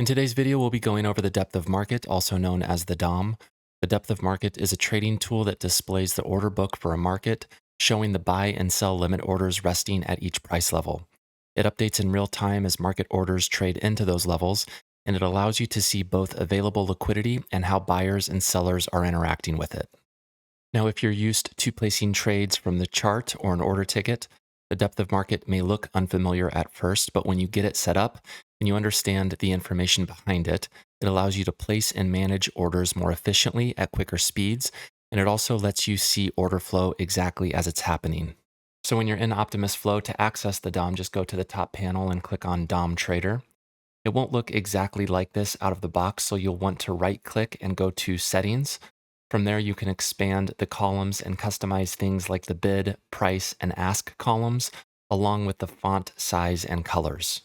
In today's video, we'll be going over the depth of market, also known as the DOM. The depth of market is a trading tool that displays the order book for a market, showing the buy and sell limit orders resting at each price level. It updates in real time as market orders trade into those levels, and it allows you to see both available liquidity and how buyers and sellers are interacting with it. Now, if you're used to placing trades from the chart or an order ticket, the depth of market may look unfamiliar at first, but when you get it set up and you understand the information behind it, it allows you to place and manage orders more efficiently at quicker speeds, and it also lets you see order flow exactly as it's happening. So when you're in Optimus Flow, to access the DOM, just go to the top panel and click on DOM Trader. It won't look exactly like this out of the box, so you'll want to right-click and go to Settings. From there, you can expand the columns and customize things like the bid, price, and ask columns, along with the font size and colors.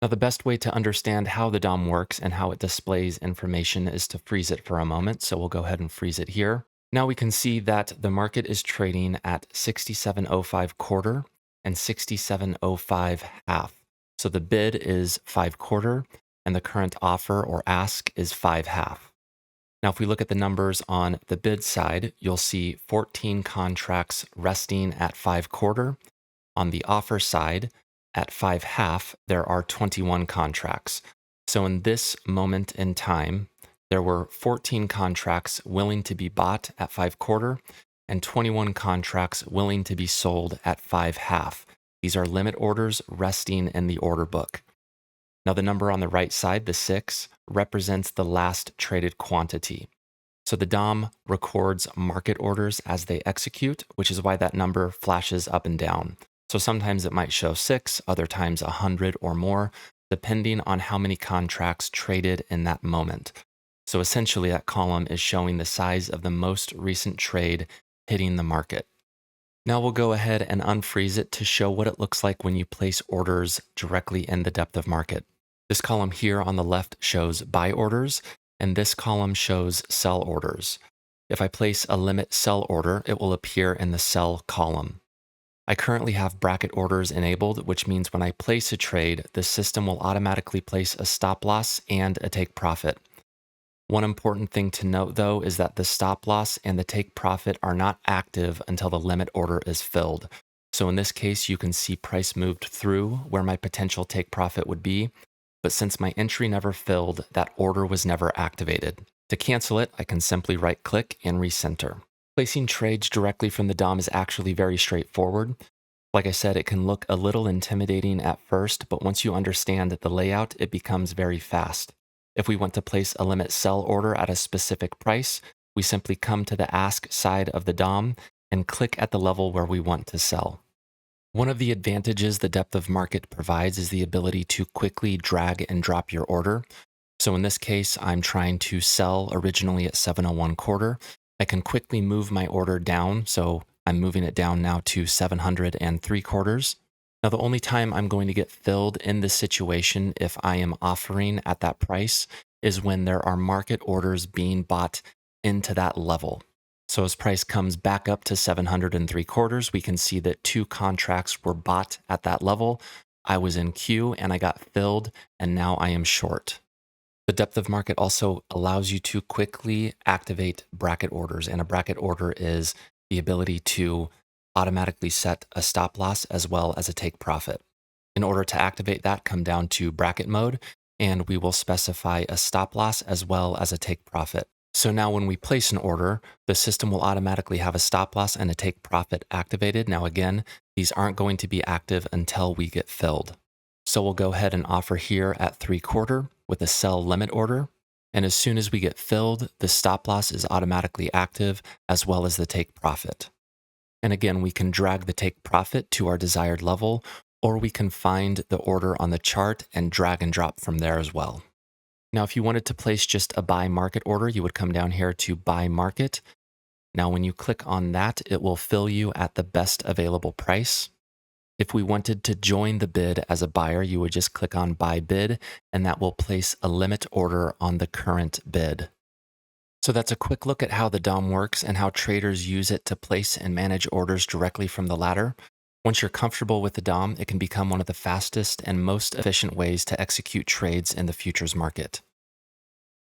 Now, the best way to understand how the DOM works and how it displays information is to freeze it for a moment, so we'll go ahead and freeze it here. Now we can see that the market is trading at 67.05 quarter and 67.05 half. So the bid is 5 quarter and the current offer or ask is 5 half. Now, if we look at the numbers on the bid side, you'll see 14 contracts resting at 5 quarter. On the offer side, at 5 half, there are 21 contracts. So in this moment in time, there were 14 contracts willing to be bought at 5 quarter and 21 contracts willing to be sold at 5 half. These are limit orders resting in the order book. Now, the number on the right side, the 6, represents the last traded quantity. So the DOM records market orders as they execute, which is why that number flashes up and down. So sometimes it might show 6, other times 100 or more, depending on how many contracts traded in that moment. So essentially, that column is showing the size of the most recent trade hitting the market. Now we'll go ahead and unfreeze it to show what it looks like when you place orders directly in the depth of market. This column here on the left shows buy orders, and this column shows sell orders. If I place a limit sell order, it will appear in the sell column. I currently have bracket orders enabled, which means when I place a trade, the system will automatically place a stop loss and a take profit. One important thing to note, though, is that the stop loss and the take profit are not active until the limit order is filled. So in this case, you can see price moved through where my potential take profit would be, but since my entry never filled, that order was never activated. To cancel it, I can simply right-click and recenter. Placing trades directly from the DOM is actually very straightforward. Like I said, it can look a little intimidating at first, but once you understand the layout, it becomes very fast. If we want to place a limit sell order at a specific price, we simply come to the ask side of the DOM and click at the level where we want to sell. One of the advantages the depth of market provides is the ability to quickly drag and drop your order. So in this case, I'm trying to sell originally at 701 quarter. I can quickly move my order down, so I'm moving it down now to 703 quarters. Now, the only time I'm going to get filled in this situation if I am offering at that price is when there are market orders being bought into that level. So as price comes back up to 703 quarters, we can see that 2 contracts were bought at that level. I was in queue and I got filled, and now I am short. The depth of market also allows you to quickly activate bracket orders, and a bracket order is the ability to automatically set a stop loss as well as a take profit. In order to activate that, come down to bracket mode, and we will specify a stop loss as well as a take profit. So now when we place an order, the system will automatically have a stop loss and a take profit activated. Now again, these aren't going to be active until we get filled. So we'll go ahead and offer here at 3 quarter with a sell limit order. And as soon as we get filled, the stop loss is automatically active as well as the take profit. And again, we can drag the take profit to our desired level, or we can find the order on the chart and drag and drop from there as well. Now, if you wanted to place just a buy market order, you would come down here to buy market. Now, when you click on that, it will fill you at the best available price. If we wanted to join the bid as a buyer, you would just click on buy bid, and that will place a limit order on the current bid. So that's a quick look at how the DOM works and how traders use it to place and manage orders directly from the ladder. Once you're comfortable with the DOM, it can become one of the fastest and most efficient ways to execute trades in the futures market.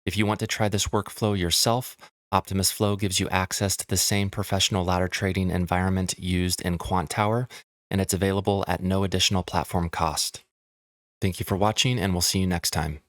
If you want to try this workflow yourself, Optimus Flow gives you access to the same professional ladder trading environment used in Quantower, and it's available at no additional platform cost. Thank you for watching, and we'll see you next time.